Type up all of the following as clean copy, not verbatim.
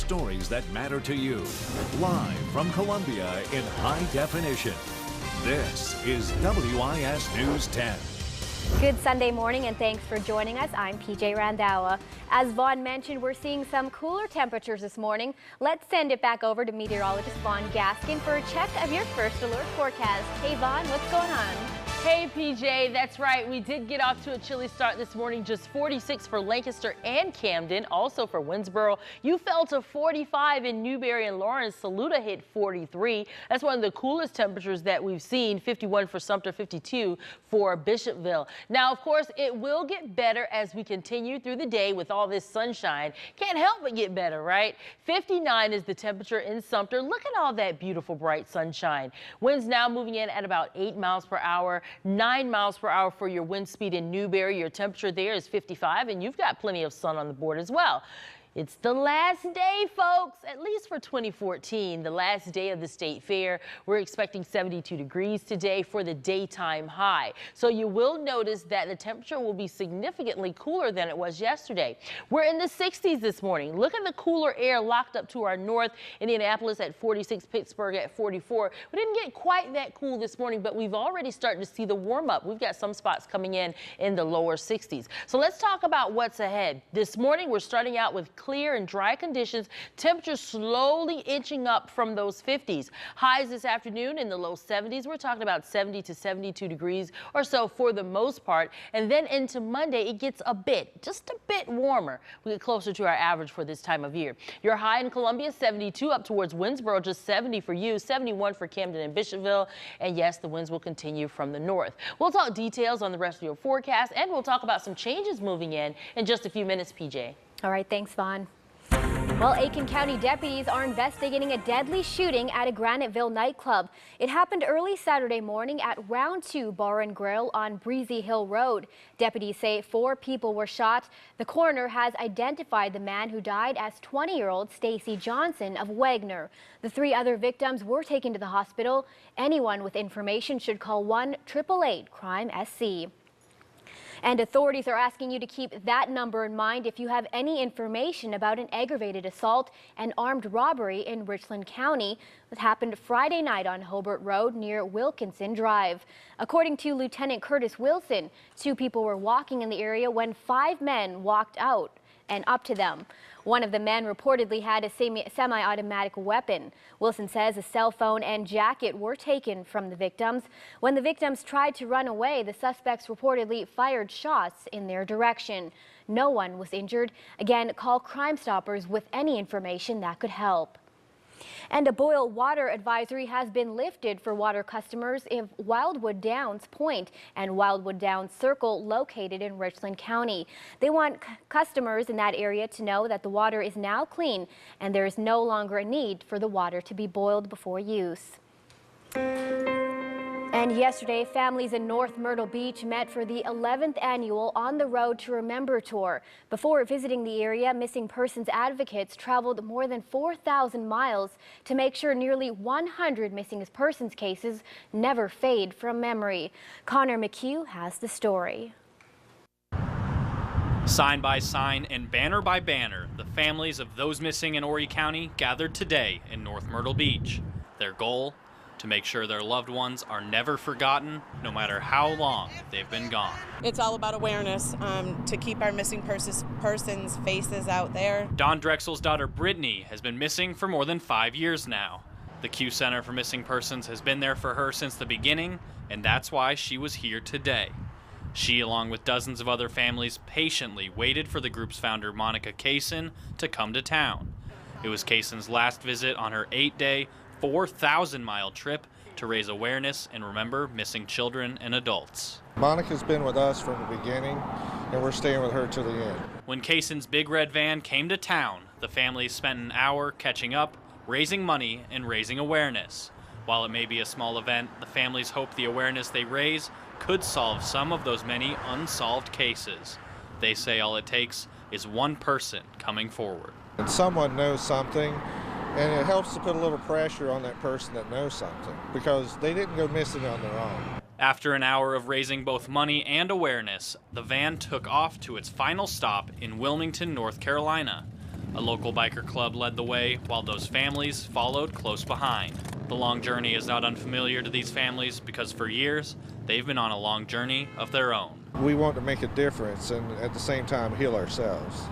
stories that matter to you. Live from Columbia in high definition. This is WIS News 10. Good Sunday morning and thanks for joining us. I'm PJ Randhawa. As Vaughn mentioned, we're seeing some cooler temperatures this morning. Let's send it back over to meteorologist Vaughn Gaskin for a check of your first alert forecast. Hey Vaughn, what's going on? Hey PJ, that's right. We did get off to a chilly start this morning. Just 46 for Lancaster and Camden. Also for Winsboro, you fell to 45 in Newberry and Lawrence. Saluda hit 43. That's one of the coolest temperatures that we've seen. 51 for Sumter, 52 for Bishopville. Now, of course, it will get better as we continue through the day with all this sunshine. Can't help but get better, right? 59 is the temperature in Sumter. Look at all that beautiful bright sunshine. Winds now moving in at about 8 miles per hour. 9 miles per hour for your wind speed in Newberry. Your temperature there is 55, and you've got plenty of sun on the board as well. It's the last day, folks, at least for 2014, the last day of the state fair. We're expecting 72 degrees today for the daytime high. So you will notice that the temperature will be significantly cooler than it was yesterday. We're in the 60s this morning. Look at the cooler air locked up to our north. Indianapolis at 46, Pittsburgh at 44. We didn't get quite that cool this morning, but we've already started to see the warm up. We've got some spots coming in the lower 60s. So let's talk about what's ahead. This morning, we're starting out with clear and dry conditions. Temperatures slowly inching up from those 50s. Highs this afternoon in the low 70s. We're talking about 70 to 72 degrees or so for the most part. And then into Monday, it gets just a bit warmer. We get closer to our average for this time of year. Your high in Columbia, 72 up towards Winsboro, just 70 for you, 71 for Camden and Bishopville. And yes, the winds will continue from the north. We'll talk details on the rest of your forecast, and we'll talk about some changes moving in just a few minutes, PJ. All right, thanks, Vaughn. Well, Aiken County deputies are investigating a deadly shooting at a Graniteville nightclub. It happened early Saturday morning at Round 2 Bar and Grill on Breezy Hill Road. Deputies say 4 people were shot. The coroner has identified the man who died as 20-year-old Stacy Johnson of Wagner. The 3 other victims were taken to the hospital. Anyone with information should call 1-888-CRIME-SC. And authorities are asking you to keep that number in mind if you have any information about an aggravated assault and armed robbery in Richland County that happened Friday night on Hobart Road near Wilkinson Drive. According to Lieutenant Curtis Wilson, 2 people were walking in the area when 5 men walked out and up to them. One of the men reportedly had a semi-automatic weapon. Wilson says a cell phone and jacket were taken from the victims. When the victims tried to run away, the suspects reportedly fired shots in their direction. No one was injured. Again, call Crime Stoppers with any information that could help. And a boil water advisory has been lifted for water customers in Wildwood Downs Point and Wildwood Downs Circle located in Richland County. They want customers in that area to know that the water is now clean and there is no longer a need for the water to be boiled before use. And yesterday, families in North Myrtle Beach met for the 11th annual On the Road to Remember tour. Before visiting the area, missing persons advocates traveled more than 4,000 miles to make sure nearly 100 missing persons cases never fade from memory. Connor McHugh has the story. Sign by sign and banner by banner, the families of those missing in Horry County gathered today in North Myrtle Beach. Their goal? To make sure their loved ones are never forgotten, no matter how long they've been gone. It's all about awareness to keep our missing persons' faces out there. Don Drexel's daughter Brittany has been missing for more than 5 years now. The Q Center for Missing Persons has been there for her since the beginning, and that's why she was here today. She, along with dozens of other families, patiently waited for the group's founder, Monica Kaysen, to come to town. It was Kaysen's last visit on her 8-day, 4,000-mile trip to raise awareness and remember missing children and adults. Monica's been with us from the beginning, and we're staying with her to the end. When Kaysen's big red van came to town, the family spent an hour catching up, raising money, and raising awareness. While it may be a small event, the families hope the awareness they raise could solve some of those many unsolved cases. They say all it takes is one person coming forward. And someone knows something, and it helps to put a little pressure on that person that knows something, because they didn't go missing on their own. After an hour of raising both money and awareness, the van took off to its final stop in Wilmington, North Carolina. A local biker club led the way, while those families followed close behind. The long journey is not unfamiliar to these families because for years, they've been on a long journey of their own. We want to make a difference and at the same time heal ourselves.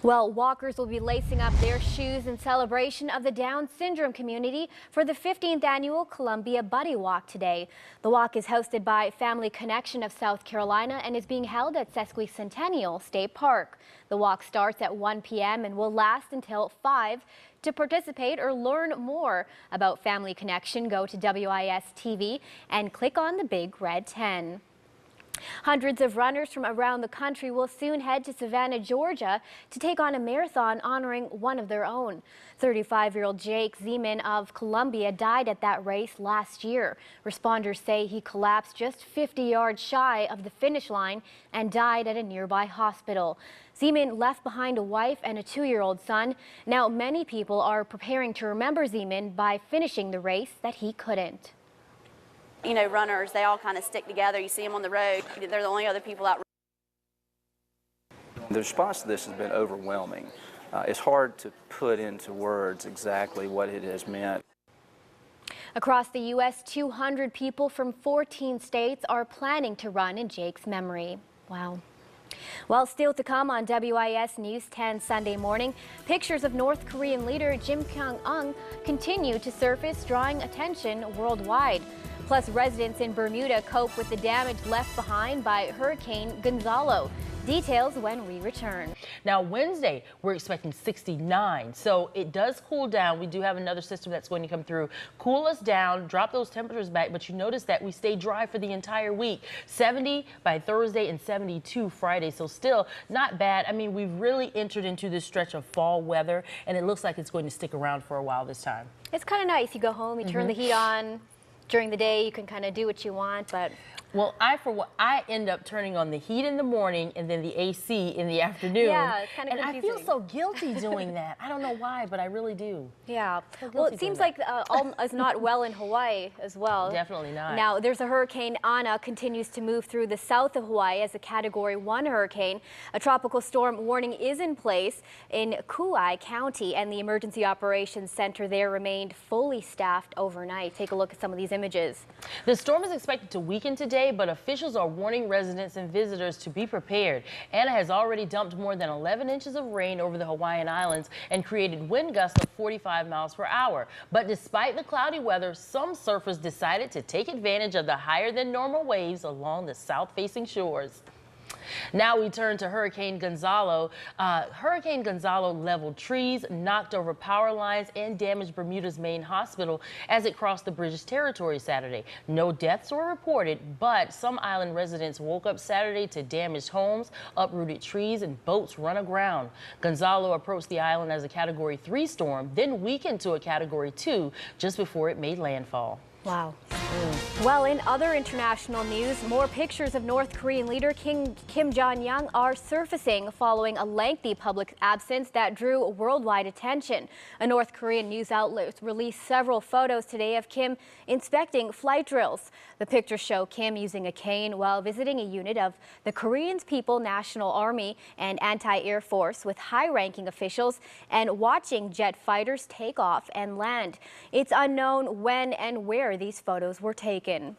Well, walkers will be lacing up their shoes in celebration of the Down syndrome community for the 15th annual Columbia Buddy Walk today. The walk is hosted by Family Connection of South Carolina and is being held at Sesquicentennial State Park. The walk starts at 1 p.m. and will last until 5. To participate or learn more about Family Connection, go to WIS TV and click on the big red 10. Hundreds of runners from around the country will soon head to Savannah, Georgia to take on a marathon honoring one of their own. 35-year-old Jake Zeman of Columbia died at that race last year. Responders say he collapsed just 50 yards shy of the finish line and died at a nearby hospital. Zeman left behind a wife and a 2-year-old son. Now many people are preparing to remember Zeman by finishing the race that he couldn't. You know, runners, they all kind of stick together. You see them on the road. They're the only other people out. The response to this has been overwhelming. It's hard to put into words exactly what it has meant. Across the U.S., 200 people from 14 states are planning to run in Jake's memory. Wow. Well, still to come on WIS News 10 Sunday morning, pictures of North Korean leader Kim Jong-un continue to surface, drawing attention worldwide. Plus, residents in Bermuda cope with the damage left behind by Hurricane Gonzalo. Details when we return. Now, Wednesday, we're expecting 69, so it does cool down. We do have another system that's going to come through, cool us down, drop those temperatures back, but you notice that we stay dry for the entire week. 70 by Thursday and 72 Friday, so still not bad. I mean, we've really entered into this stretch of fall weather, and it looks like it's going to stick around for a while this time. It's kind of nice. You go home, you turn the heat on. During the day, you can kind of do what you want, but... Well, I end up turning on the heat in the morning and then the AC in the afternoon. Yeah, it's kind of confusing. And I feel so guilty doing that. I don't know why, but I really do. Yeah. Well, it seems like all is not well in Hawaii as well. Definitely not. Now, there's a Hurricane Ana continues to move through the south of Hawaii as a Category 1 hurricane. A tropical storm warning is in place in Kauai County, and the Emergency Operations Center there remained fully staffed overnight. Take a look at some of these images. The storm is expected to weaken today, but officials are warning residents and visitors to be prepared. Ana has already dumped more than 11 inches of rain over the Hawaiian Islands and created wind gusts of 45 miles per hour. But despite the cloudy weather, some surfers decided to take advantage of the higher than normal waves along the south-facing shores. Now we turn to Hurricane Gonzalo. Hurricane Gonzalo leveled trees, knocked over power lines, and damaged Bermuda's main hospital as it crossed the British territory Saturday. No deaths were reported, but some island residents woke up Saturday to damaged homes, uprooted trees, and boats run aground. Gonzalo approached the island as a Category 3 storm, then weakened to a Category 2 just before it made landfall. Wow. Well, in other international news, more pictures of North Korean leader Kim Jong-un are surfacing following a lengthy public absence that drew worldwide attention. A North Korean news outlet released several photos today of Kim inspecting flight drills. The pictures show Kim using a cane while visiting a unit of the Korean People's National Army and Anti-Air Force with high-ranking officials and watching jet fighters take off and land. It's unknown when and where these photos were taken.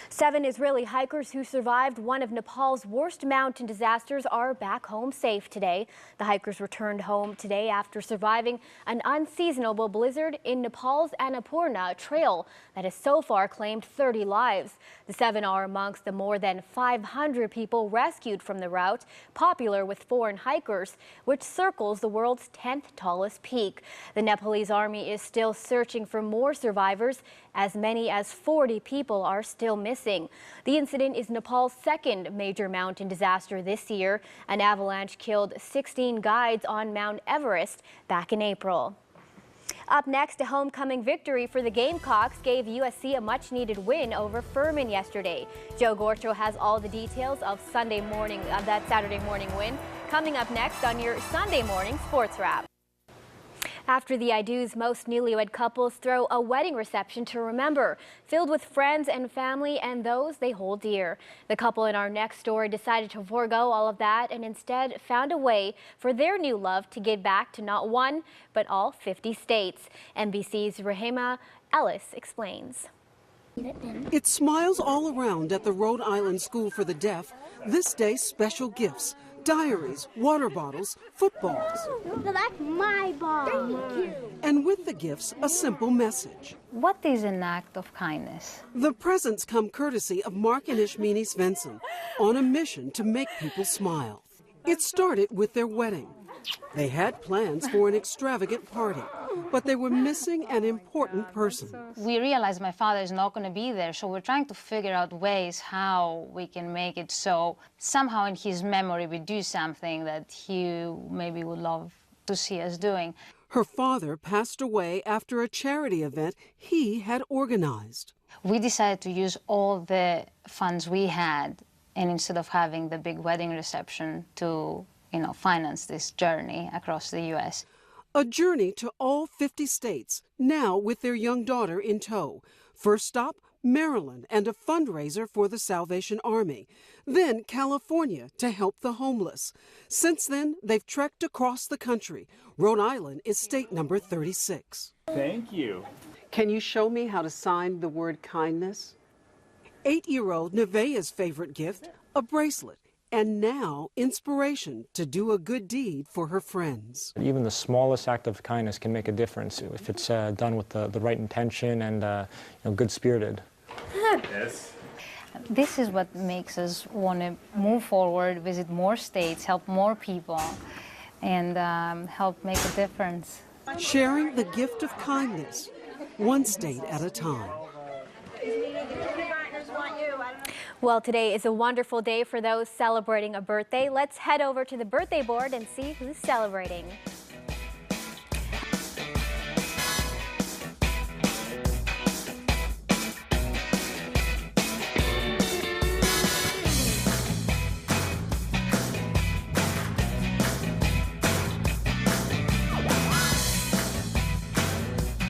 7 Israeli hikers who survived one of Nepal's worst mountain disasters are back home safe today. The hikers returned home today after surviving an unseasonable blizzard in Nepal's Annapurna Trail that has so far claimed 30 lives. The 7 are amongst the more than 500 people rescued from the route, popular with foreign hikers, which circles the world's 10th tallest peak. The Nepalese army is still searching for more survivors. As many as 40 people are still missing. The incident is Nepal's second major mountain disaster this year. An avalanche killed 16 guides on Mount Everest back in April. Up next, a homecoming victory for the Gamecocks gave USC a much-needed win over Furman yesterday. Joe Gorcho has all the details of that Saturday morning win coming up next on your Sunday morning sports wrap. After the I Do's, most newlywed couples throw a wedding reception to remember, filled with friends and family and those they hold dear. The couple in our next story decided to forego all of that and instead found a way for their new love to get back to not one, but all 50 states. NBC's Rahima Ellis explains. It smiles all around at the Rhode Island School for the Deaf. This day, special gifts. Diaries, water bottles, footballs. That's my ball. Thank you. And with the gifts, a simple message. What is an act of kindness? The presents come courtesy of Mark and Ishmini Svensson on a mission to make people smile. It started with their wedding. They had plans for an extravagant party, but they were missing an important person. We realized my father is not going to be there, so we're trying to figure out ways how we can make it so somehow in his memory we do something that he maybe would love to see us doing. Her father passed away after a charity event he had organized. We decided to use all the funds we had, and instead of having the big wedding reception, to finance this journey across the U.S. A journey to all 50 states, now with their young daughter in tow. First stop, Maryland, and a fundraiser for the Salvation Army. Then California to help the homeless. Since then, they've trekked across the country. Rhode Island is state number 36. Thank you. Can you show me how to sign the word kindness? 8-year-old Nevaeh's favorite gift, a bracelet. And now, inspiration to do a good deed for her friends. Even the smallest act of kindness can make a difference if it's done with the right intention and good-spirited. Yes. This is what makes us want to move forward, visit more states, help more people, and help make a difference. Sharing the gift of kindness, one state at a time. Well, today is a wonderful day for those celebrating a birthday. Let's head over to the birthday board and see who's celebrating.